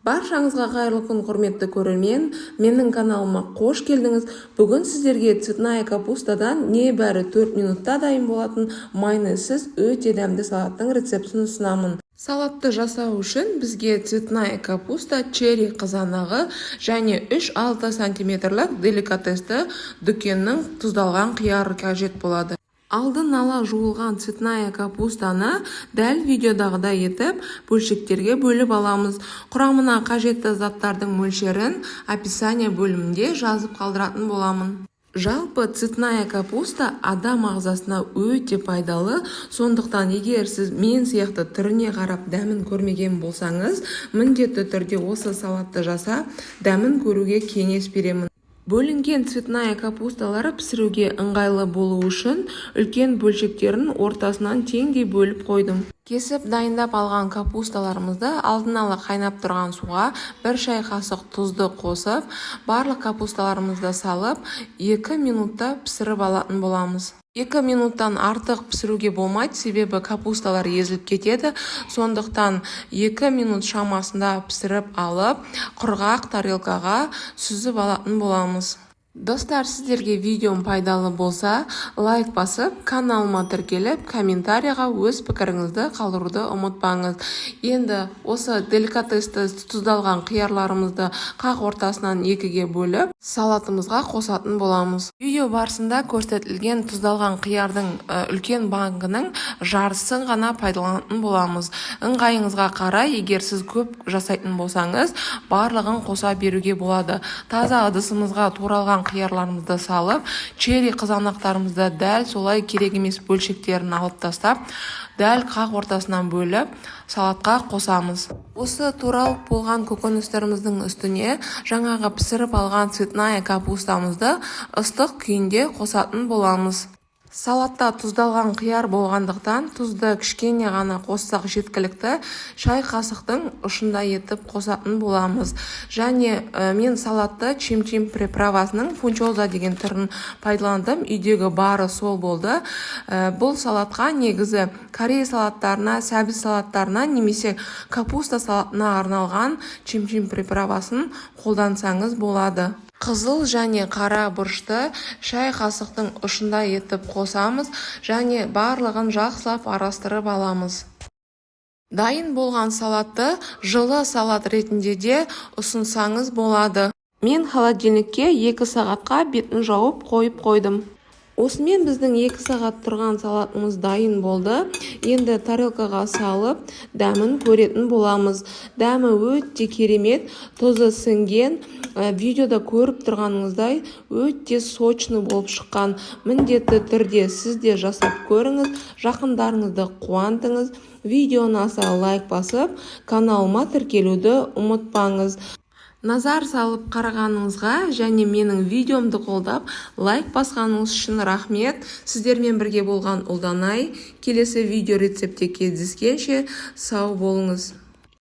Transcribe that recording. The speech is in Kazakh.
Баршаңызға қайырлы күн, құрметті көрермен. Менің каналыма қош келдіңіз. Бүгін сіздерге цветная капустадан небәрі 4 минутта дайын болатын майонезсіз өте дәмді салаттың рецептін ұсынамын. Салатты жасау үшін бізге цветная капуста, черри қызанағы және 3-6 сантиметрлік деликатесті дүкеннің тұздалған қияр қажет болады. Алдын ала жуылған цветная капустаны дәл видеодағыдай етіп бөлшектерге бөліп аламыз. Құрамына қажетті заттардың мөлшерін описание бөлімінде жазып қалдыратын боламын. Жалпы цветная капуста адам ағзасына өте пайдалы, сондықтан егер сіз мен сияқты түріне қарап дәмін көрмеген болсаңыз, міндетті түрде осы салатты жасап, дәмін көруге кеңес беремін. Бөлінген цветная капусталары пісіруге ыңғайлы болу үшін үлкен бөлшектерін ортасынан теңдей бөліп қойдым. Кесіп дайындап алған капусталарымызды алдын ала қайнап тұрған суға 1 шай қасық тұзды қосып, барлық капусталарымызды салып, 2 минутта пісіріп алатын боламыз. 2 минуттан артық пісіруге болмайды, себебі капусталар езіліп кетеді. Сондықтан 2 минут шамасында пісіріп алып, құрғақ тарелкаға сүзіп алатын боламыз. Достар, сіздерге видеом пайдалы болса, лайк басып, каналыма тіркеліп, комментарияға өз пікіріңізді қалдыруды ұмытпаңыз. Енді осы деликатесті тұздалған қиярларымызды қақ ортасынан 2-ге бөліп, салатымызға қосатын боламыз. Видео барысында көрсетілген тұздалған қиярдың үлкен банкінің жартысын ғана пайдаланатын боламыз. Ыңғайыңызға қарай, егер сіз көп жасайтын болсаңыз, барлығын қоса беруге болады. Таза ыдысымызға туралған қиярларымызды салып, черри қызанақтарымызды дәл солай керек емес бөлшектерін алып тастап, дәл қақ ортасынан бөліп, салатқа қосамыз. Осы туралып болған көкөністеріміздің үстіне жаңағы пісіріп алған цветная капустамызды ыстық күйінде қосатын боламыз. Салатта тұздалған қияр болғандықтан тұзды кішкене ғана қоссақ жеткілікті, шай қасықтың ұшында етіп қосатын боламыз. Және мен салатты чим-чим приправасының фунчоза деген түрін пайдаландым. Үйдегі бары сол болды. Бұл салатқа негізі корей салаттарына, сәбіз салаттарына немесе капуста салатына арналған чим-чим приправасын қолдансаңыз болады. Қызыл және қара бұрышты шай қасықтың ұшында етіп қосамыз және барлығын жақсылап араластырып аламыз. Дайын болған салатты жылы салат ретінде де ұсынсаңыз болады. Мен холодильникке 2 сағатқа бетін жауып қойып қойдым. Осымен біздің 2 сағат тұрған салатымыз дайын болды. Енді тарелкаға салып, дәмін көретін боламыз. Дәмі өте керемет, тұзы сіңген, видеода көріп тұрғаныңыздай өте сочный болып шыққан. Міндетті түрде сіз де жасап көріңіз, жақындарыңызды қуантыңыз. Видеоны аса лайк басып, каналыма тіркелуді ұмытпаңыз. Назар салып қарағаныңызға және менің видеомды қолдап лайк басқаныңыз үшін рахмет. Сіздермен бірге болған Ұлданай. Келесі видео рецепте кездескенше сау болыңыз.